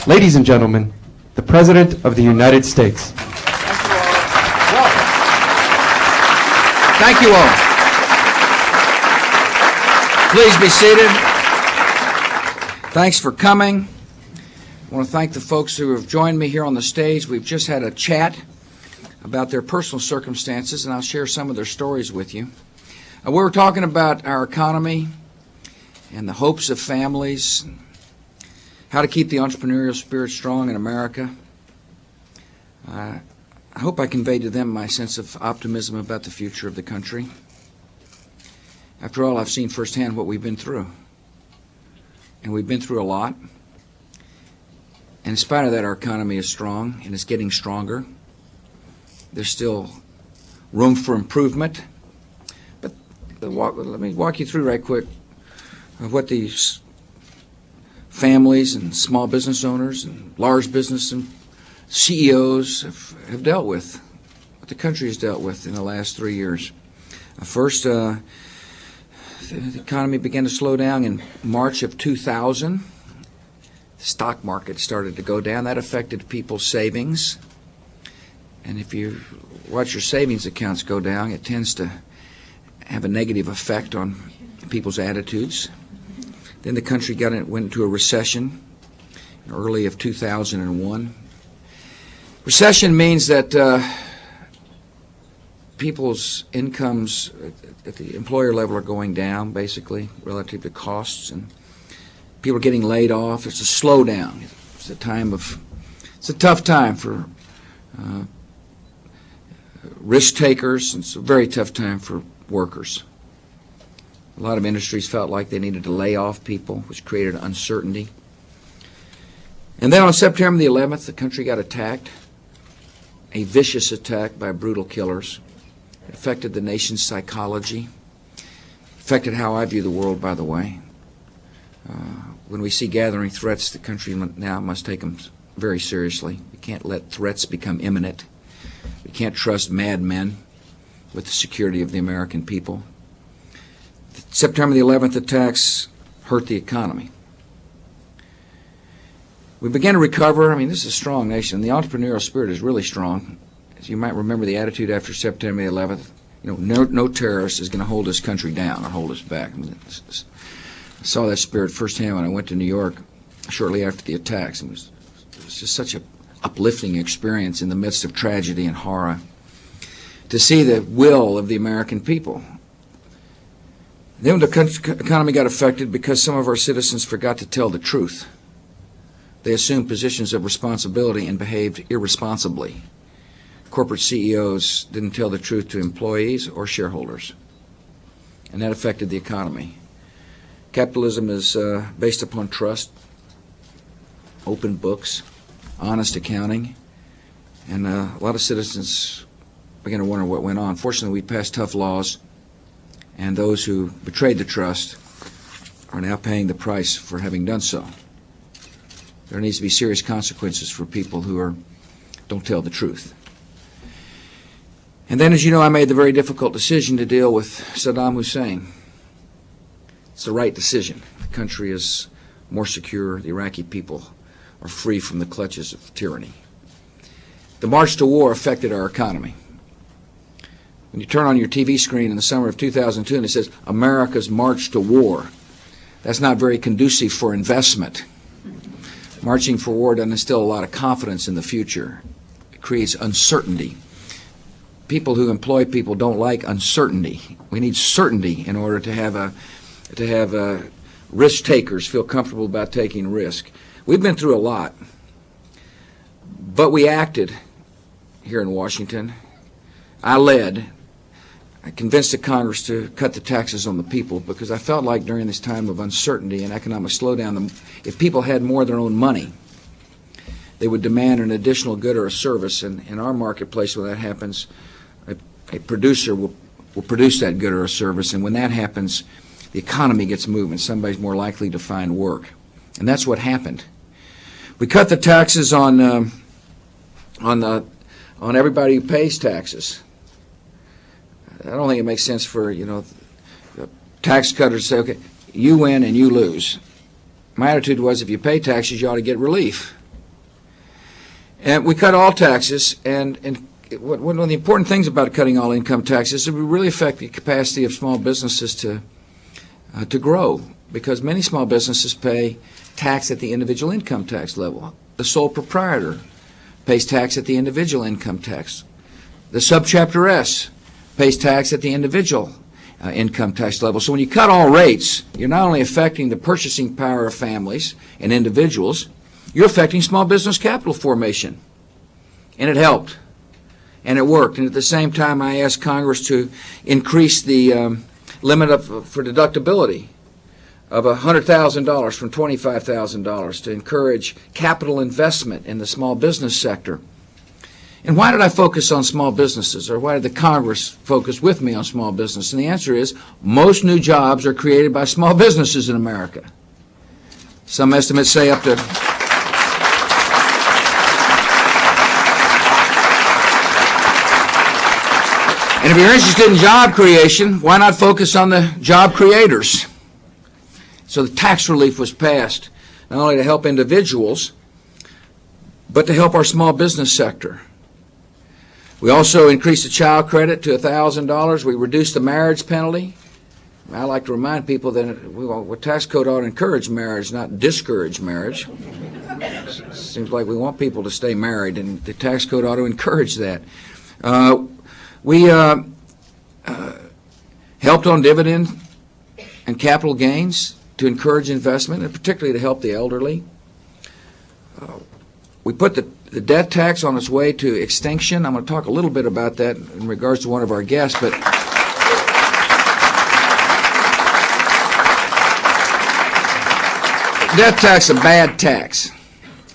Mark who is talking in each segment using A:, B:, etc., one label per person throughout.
A: Ladies and gentlemen, the President of the United States.
B: Thank you all. Please be seated. Thanks for coming. I want to thank the folks who have joined me here on the stage. We've just had a chat about their personal circumstances, and I'll share some of their stories with you. We were talking about our economy and the hopes of families, how to keep the entrepreneurial spirit strong in America. I hope I conveyed to them my sense of optimism about the future of the country. After all, I've seen firsthand what we've been through. And we've been through a lot. And in spite of that, our economy is strong, and it's getting stronger. There's still room for improvement. But let me walk you through right quick of what these families and small business owners and large business and CEOs have dealt with, what the country has dealt with in the last 3 years. First, the economy began to slow down in March of 2000. The stock market started to go down. That affected people's savings. And if you watch your savings accounts go down, it tends to have a negative effect on people's attitudes. Then the country went into a recession in early of 2001. Recession means that people's incomes at the employer level are going down, basically, relative to costs, and people are getting laid off. It's a slowdown. It's a tough time for risk takers. It's a very tough time for workers. A lot of industries felt like they needed to lay off people, which created uncertainty. And then on September the 11th, the country got attacked, a vicious attack by brutal killers. It affected the nation's psychology, affected how I view the world, by the way. When we see gathering threats, the country now must take them very seriously. We can't let threats become imminent. We can't trust madmen with the security of the American people. September the 11th attacks hurt the economy. We began to recover. I mean, this is a strong nation. The entrepreneurial spirit is really strong. As you might remember, the attitude after September the 11th, no terrorist is going to hold this country down or hold us back. I saw that spirit firsthand when I went to New York shortly after the attacks. It was just such an uplifting experience in the midst of tragedy and horror to see the will of the American people. Then the economy got affected because some of our citizens forgot to tell the truth. They assumed positions of responsibility and behaved irresponsibly. Corporate CEOs didn't tell the truth to employees or shareholders, and that affected the economy. Capitalism is based upon trust, open books, honest accounting, and a lot of citizens began to wonder what went on. Fortunately, we passed tough laws, and those who betrayed the trust are now paying the price for having done so. There needs to be serious consequences for people who don't tell the truth. And then, as you know, I made the very difficult decision to deal with Saddam Hussein. It's the right decision. The country is more secure. The Iraqi people are free from the clutches of tyranny. The march to war affected our economy. When you turn on your TV screen in the summer of 2002 and it says, America's March to War, that's not very conducive for investment. Marching for war doesn't instill a lot of confidence in the future. It creates uncertainty. People who employ people don't like uncertainty. We need certainty in order to have risk takers feel comfortable about taking risk. We've been through a lot, but we acted here in Washington. I led. I convinced the Congress to cut the taxes on the people because I felt like during this time of uncertainty and economic slowdown, if people had more of their own money, they would demand an additional good or a service. And in our marketplace, when that happens, a producer will produce that good or a service. And when that happens, the economy gets moving. Somebody's more likely to find work. And that's what happened. We cut the taxes on everybody who pays taxes. I don't think it makes sense for, tax cutters to say, okay, you win and you lose. My attitude was if you pay taxes, you ought to get relief. And we cut all taxes, and one of the important things about cutting all income taxes is it would really affect the capacity of small businesses to grow, because many small businesses pay tax at the individual income tax level. The sole proprietor pays tax at the individual income tax. The subchapter S pays tax at the individual income tax level. So when you cut all rates, you're not only affecting the purchasing power of families and individuals, you're affecting small business capital formation. And it helped. And it worked. And at the same time, I asked Congress to increase the limit for deductibility of $100,000 from $25,000 to encourage capital investment in the small business sector. And why did I focus on small businesses, or why did the Congress focus with me on small business? And the answer is, most new jobs are created by small businesses in America. Some estimates say up to And if you're interested in job creation, why not focus on the job creators? So the tax relief was passed not only to help individuals, but to help our small business sector. We also increased the child credit to $1,000. We reduced the marriage penalty. I like to remind people that the tax code ought to encourage marriage, not discourage marriage. It seems like we want people to stay married, and the tax code ought to encourage that. We helped on dividend and capital gains to encourage investment, and particularly to help the elderly. We put the death tax on its way to extinction. I'm going to talk a little bit about that in regards to one of our guests, but death tax is a bad tax.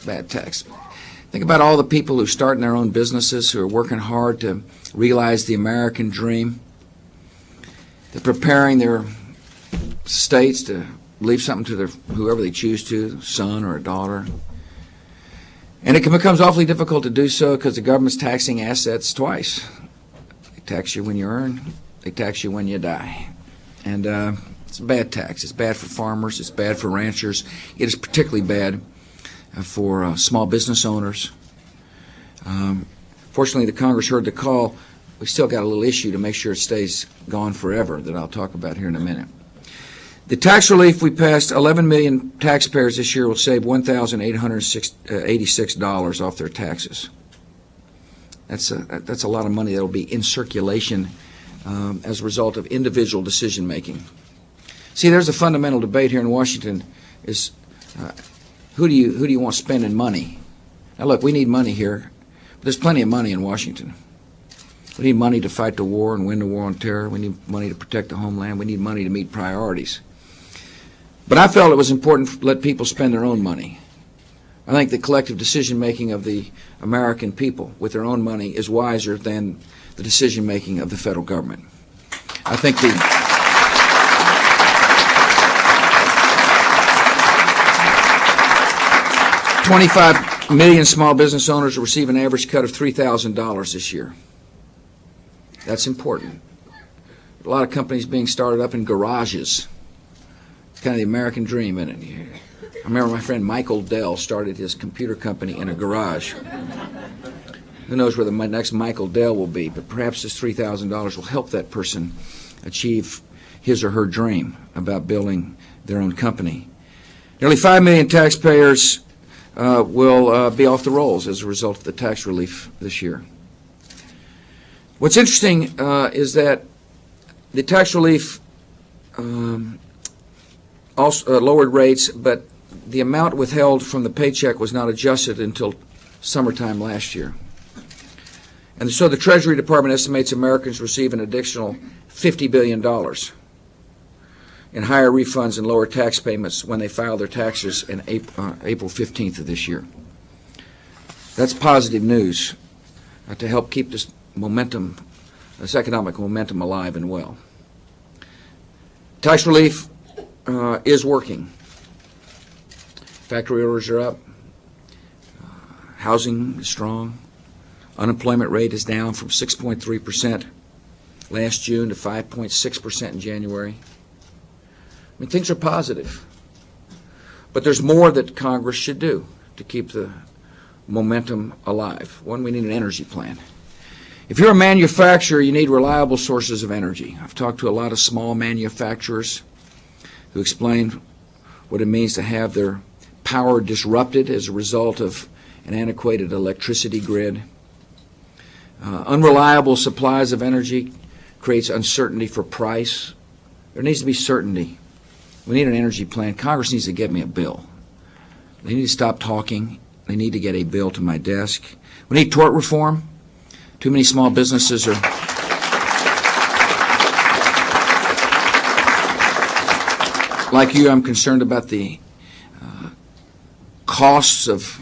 B: Bad tax. Think about all the people who start in their own businesses, who are working hard to realize the American dream. They're preparing their states to leave something to whoever they choose to, son or a daughter. And it becomes awfully difficult to do so because the government's taxing assets twice. They tax you when you earn, they tax you when you die. And it's a bad tax. It's bad for farmers. It's bad for ranchers. It is particularly bad for small business owners. Fortunately, the Congress heard the call. We still got a little issue to make sure it stays gone forever that I'll talk about here in a minute. The tax relief we passed, 11 million taxpayers this year will save $1,886 off their taxes. That's a lot of money that will be in circulation as a result of individual decision making. See, there's a fundamental debate here in Washington: is who do you want spending money? Now, look, we need money here, but there's plenty of money in Washington. We need money to fight the war and win the war on terror. We need money to protect the homeland. We need money to meet priorities. But I felt it was important to let people spend their own money. I think the collective decision-making of the American people with their own money is wiser than the decision-making of the federal government. I think 25 million small business owners will receive an average cut of $3,000 this year. That's important. A lot of companies being started up in garages. It's kind of the American dream, isn't it? I remember my friend Michael Dell started his computer company in a garage. Who knows where the next Michael Dell will be, but perhaps this $3,000 will help that person achieve his or her dream about building their own company. Nearly 5 million taxpayers will be off the rolls as a result of the tax relief this year. What's interesting is that the tax relief also lowered rates, but the amount withheld from the paycheck was not adjusted until summertime last year. And so the Treasury Department estimates Americans receive an additional $50 billion in higher refunds and lower tax payments when they file their taxes in April 15th of this year. That's positive news to help keep this momentum, this economic momentum, alive and well. Tax relief is working. Factory orders are up. Housing is strong. Unemployment rate is down from 6.3% last June to 5.6% in January. I mean, things are positive. But there's more that Congress should do to keep the momentum alive. One, we need an energy plan. If you're a manufacturer, you need reliable sources of energy. I've talked to a lot of small manufacturers who explain what it means to have their power disrupted as a result of an antiquated electricity grid. Unreliable supplies of energy creates uncertainty for price. There needs to be certainty. We need an energy plan. Congress needs to get me a bill. They need to stop talking. They need to get a bill to my desk. We need tort reform. Too many small businesses are like you. I'm concerned about the costs of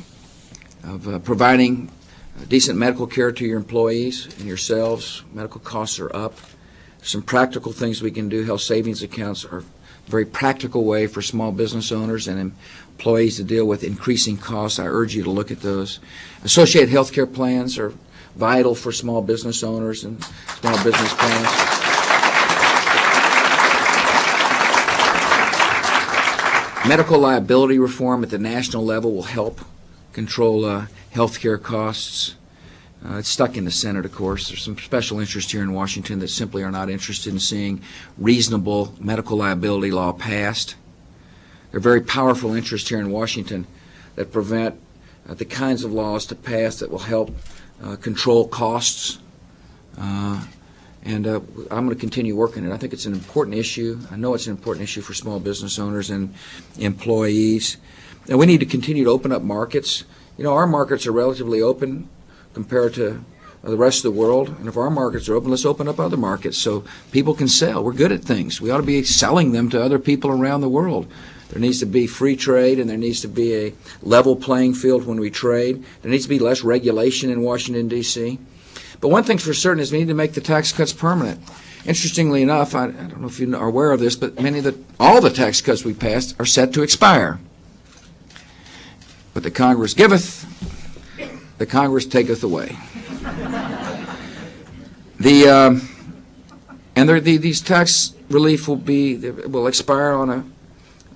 B: providing decent medical care to your employees and yourselves. Medical costs are up. Some practical things we can do. Health savings accounts are a very practical way for small business owners and employees to deal with increasing costs. I urge you to look at those. Associated health care plans are vital for small business owners and small business plans. Medical liability reform at the national level will help control health care costs. It's stuck in the Senate, of course. There's some special interests here in Washington that simply are not interested in seeing reasonable medical liability law passed. There are very powerful interests here in Washington that prevent the kinds of laws to pass that will help control costs. I'm going to continue working it. I think it's an important issue. I know it's an important issue for small business owners and employees. And we need to continue to open up markets. You know, our markets are relatively open compared to the rest of the world. And if our markets are open, let's open up other markets so people can sell. We're good at things. We ought to be selling them to other people around the world. There needs to be free trade, and there needs to be a level playing field when we trade. There needs to be less regulation in Washington, D.C. But one thing's for certain is we need to make the tax cuts permanent. Interestingly enough, I don't know if you are aware of this, but all the tax cuts we passed are set to expire. But the Congress giveth, the Congress taketh away. These tax relief will expire on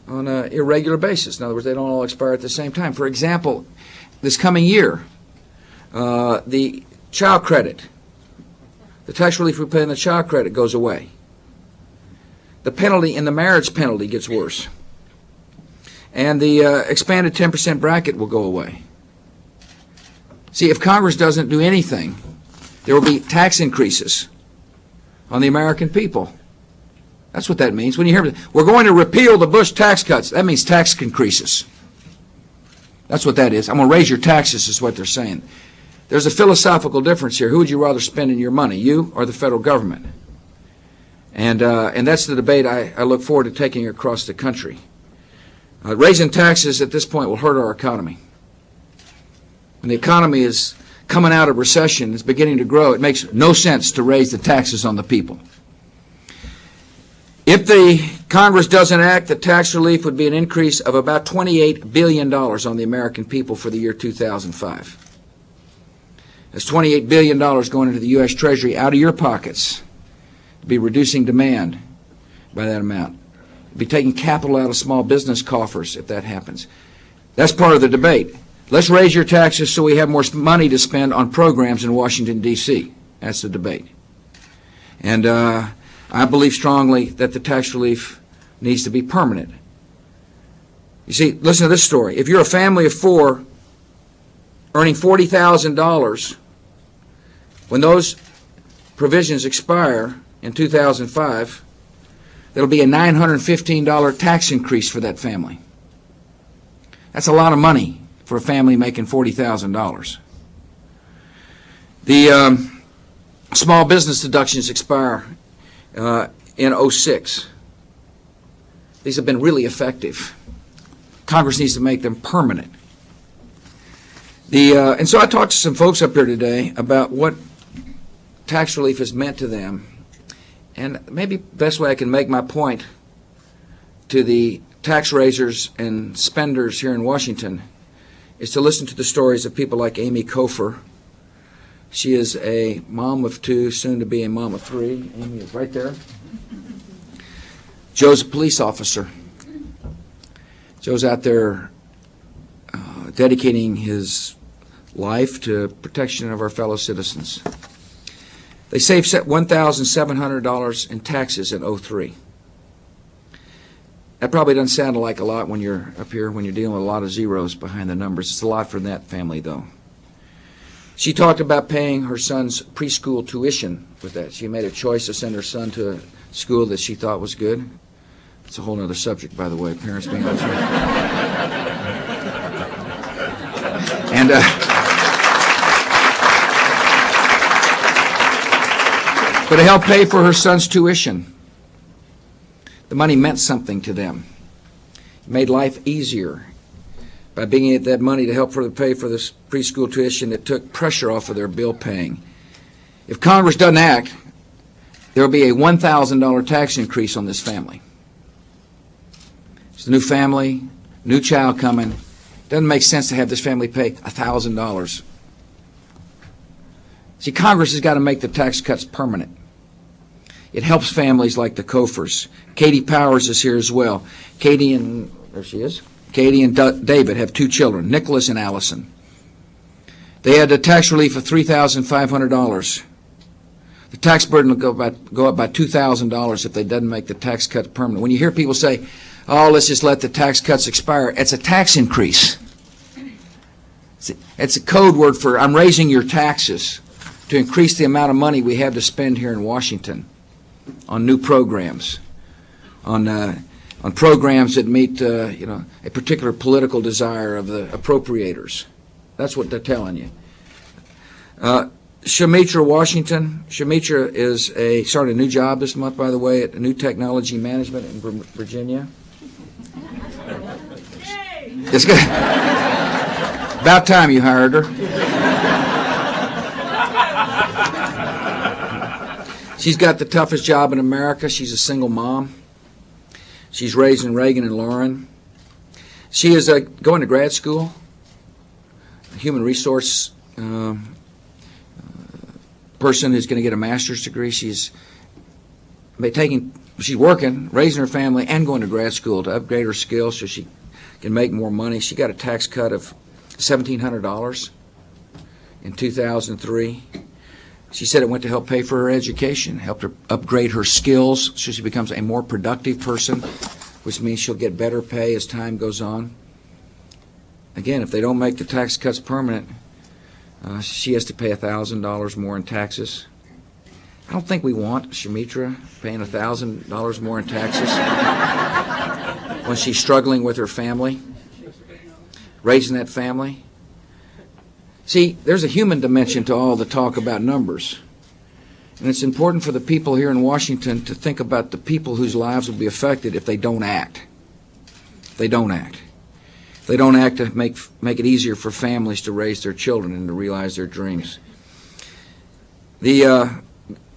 B: an irregular basis. In other words, they don't all expire at the same time. For example, this coming year, the child credit, the tax relief we pay in the child credit goes away. The penalty in the marriage penalty gets worse. And the expanded 10% bracket will go away. See, if Congress doesn't do anything, there will be tax increases on the American people. That's what that means. When you hear, we're going to repeal the Bush tax cuts, that means tax increases. That's what that is. I'm going to raise your taxes is what they're saying. There's a philosophical difference here. Who would you rather spend your money, you or the federal government? And that's the debate I look forward to taking across the country. Raising taxes at this point will hurt our economy. When the economy is coming out of recession, it's beginning to grow, it makes no sense to raise the taxes on the people. If the Congress doesn't act, the tax relief would be an increase of about $28 billion on the American people for the year 2005. That's $28 billion going into the U.S. Treasury out of your pockets. It'd be reducing demand by that amount. It'd be taking capital out of small business coffers if that happens. That's part of the debate. Let's raise your taxes so we have more money to spend on programs in Washington, D.C. That's the debate. And I believe strongly that the tax relief needs to be permanent. You see, listen to this story. If you're a family of four earning $40,000, when those provisions expire in 2005, there'll be a $915 tax increase for that family. That's a lot of money for a family making $40,000. The small business deductions expire in 06. These have been really effective. Congress needs to make them permanent. And so I talked to some folks up here today about what tax relief has meant to them. And maybe the best way I can make my point to the tax raisers and spenders here in Washington is to listen to the stories of people like Amy Kofer. She is a mom of two, soon to be a mom of three. Amy is right there. Joe's a police officer. Joe's out there dedicating his life to protection of our fellow citizens. They saved $1,700 in taxes in '03. That probably doesn't sound like a lot when you're up here, when you're dealing with a lot of zeros behind the numbers. It's a lot for that family, though. She talked about paying her son's preschool tuition with that. She made a choice to send her son to a school that she thought was good. It's a whole other subject, by the way, parents being able to. And but to help pay for her son's tuition, the money meant something to them. It made life easier. By being able that money to help her to pay for this preschool tuition, it took pressure off of their bill paying. If Congress doesn't act, there will be a $1,000 tax increase on this family. It's a new family, new child coming. It doesn't make sense to have this family pay $1,000. See, Congress has got to make the tax cuts permanent. It helps families like the Kofers. Katie Powers is here as well. Katie and, there she is. Katie and David have 2 children, Nicholas and Allison. They had a tax relief of $3,500. The tax burden will go up by $2,000 if they doesn't make the tax cuts permanent. When you hear people say, oh, let's just let the tax cuts expire, it's a tax increase. It's a code word for I'm raising your taxes to increase the amount of money we have to spend here in Washington on new programs, on programs that meet a particular political desire of the appropriators. That's what they're telling you. Shamitra Washington. Shamitra started a new job this month, by the way, at New Technology Management in Virginia. It's good. About time you hired her. She's got the toughest job in America. She's a single mom. She's raising Reagan and Lauren. She is going to grad school, a human resource person who's going to get a master's degree. She's working, raising her family, and going to grad school to upgrade her skills so she can make more money. She got a tax cut of $1,700 in 2003. She said it went to help pay for her education, helped her upgrade her skills so she becomes a more productive person, which means she'll get better pay as time goes on. Again, if they don't make the tax cuts permanent, she has to pay $1,000 more in taxes. I don't think we want Shamitra paying $1,000 more in taxes when she's struggling with her family, raising that family. See, there's a human dimension to all the talk about numbers. And it's important for the people here in Washington to think about the people whose lives will be affected if they don't act. If they don't act. If they don't act to make it easier for families to raise their children and to realize their dreams. The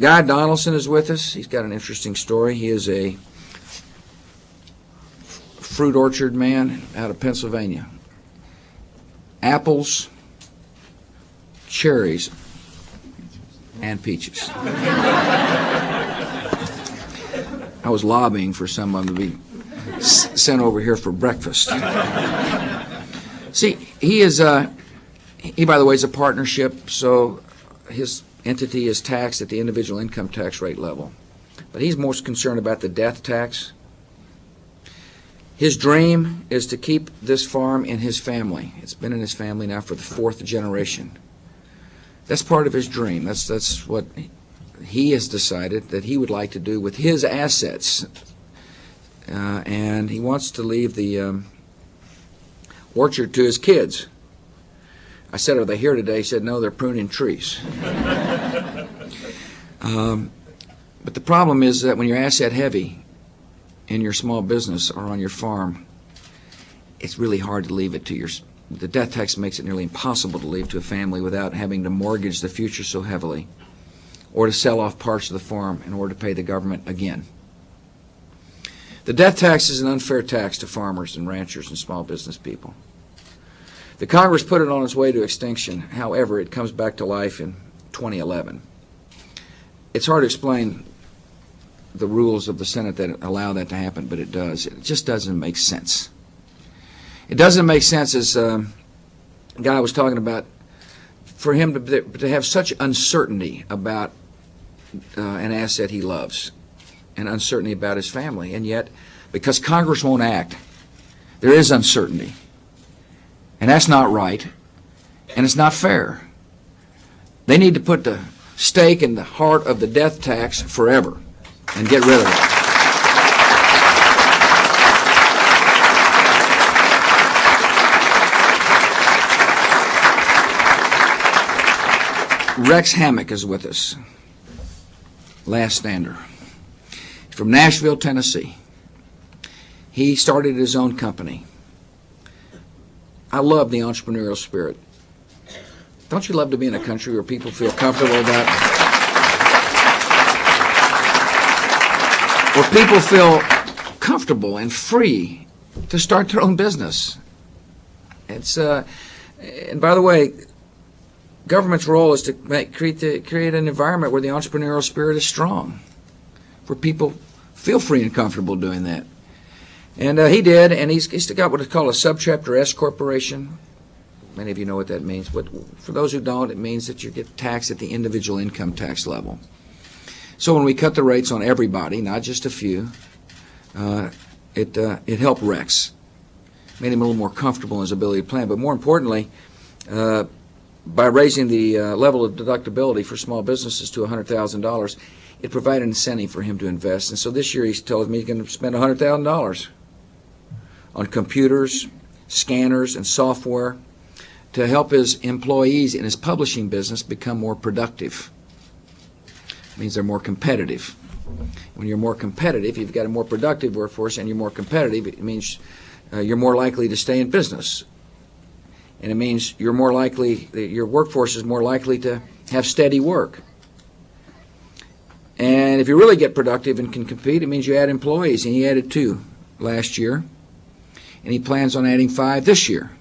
B: Guy Donaldson is with us. He's got an interesting story. He is a fruit orchard man out of Pennsylvania. Apples, cherries, and peaches. I was lobbying for someone to be sent over here for breakfast. See, he, by the way, is a partnership, so his entity is taxed at the individual income tax rate level. But he's most concerned about the death tax. His dream is to keep this farm in his family. It's been in his family now for the 4th generation. That's part of his dream. That's what he has decided that he would like to do with his assets. And he wants to leave the orchard to his kids. I said, are they here today? He said, no, they're pruning trees. But the problem is that when you're asset heavy in your small business or on your farm, it's really hard to leave it to the death tax makes it nearly impossible to leave to a family without having to mortgage the future so heavily or to sell off parts of the farm in order to pay the government again. The death tax is an unfair tax to farmers and ranchers and small business people. The Congress put it on its way to extinction. However, it comes back to life in 2011. It's hard to explain the rules of the Senate that allow that to happen, but it does. It just doesn't make sense. It doesn't make sense, as a guy was talking about for him to have such uncertainty about an asset he loves and uncertainty about his family. And yet, because Congress won't act, there is uncertainty. And that's not right, and it's not fair. They need to put the stake in the heart of the death tax forever and get rid of it. Rex Hammock is with us, last stander. He's from Nashville, Tennessee. He started his own company. I love the entrepreneurial spirit. Don't you love to be in a country where people feel comfortable about, where people feel comfortable and free to start their own business? It's and by the way, government's role is to create an environment where the entrepreneurial spirit is strong, where people feel free and comfortable doing that. And he did, and he's got what is called a Subchapter S corporation. Many of you know what that means, but for those who don't, it means that you get taxed at the individual income tax level. So when we cut the rates on everybody, not just a few, it helped Rex, made him a little more comfortable in his ability to plan. But more importantly, by raising the level of deductibility for small businesses to $100,000, it provided an incentive for him to invest. And so this year he tells me he's going to spend $100,000 on computers, scanners, and software to help his employees in his publishing business become more productive. It means they're more competitive. When you're more competitive, you've got a more productive workforce, and you're more competitive, it means you're more likely to stay in business. And it means you're more likely, your workforce is more likely to have steady work. And if you really get productive and can compete, it means you add employees, and he added 2 last year, and he plans on adding 5 this year.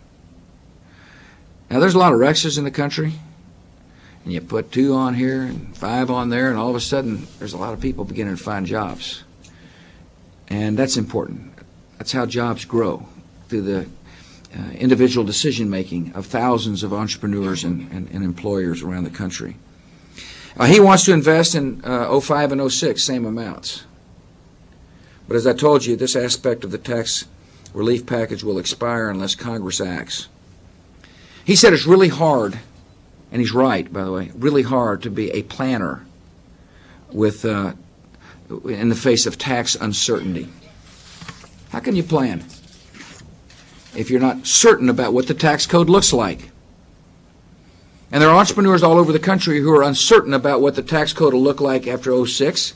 B: Now, there's a lot of Rexes in the country, and you put 2 on here and 5 on there, and all of a sudden, there's a lot of people beginning to find jobs. And that's important. That's how jobs grow, through the individual decision-making of thousands of entrepreneurs and employers around the country. He wants to invest in 05 and 06, same amounts. But as I told you, this aspect of the tax relief package will expire unless Congress acts. He said it's really hard, and he's right, by the way, really hard to be a planner with in the face of tax uncertainty. How can you plan if you're not certain about what the tax code looks like? And there are entrepreneurs all over the country who are uncertain about what the tax code will look like after 06,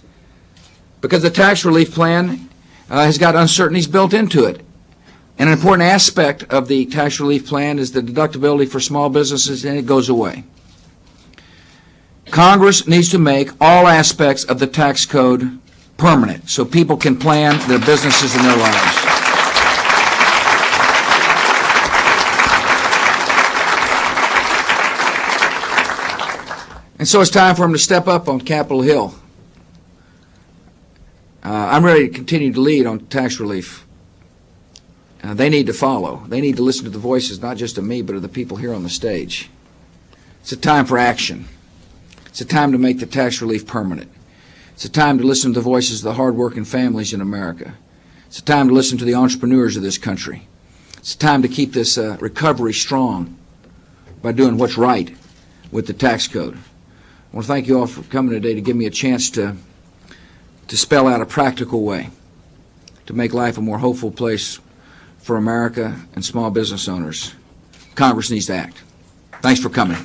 B: because the tax relief plan has got uncertainties built into it. And an important aspect of the tax relief plan is the deductibility for small businesses, and it goes away. Congress needs to make all aspects of the tax code permanent so people can plan their businesses and their lives. And so it's time for him to step up on Capitol Hill. I'm ready to continue to lead on tax relief. They need to follow. They need to listen to the voices, not just of me, but of the people here on the stage. It's a time for action. It's a time to make the tax relief permanent. It's a time to listen to the voices of the hard-working families in America. It's a time to listen to the entrepreneurs of this country. It's a time to keep this recovery strong by doing what's right with the tax code. I want to thank you all for coming today to give me a chance to spell out a practical way to make life a more hopeful place for America and small business owners. Congress needs to act. Thanks for coming.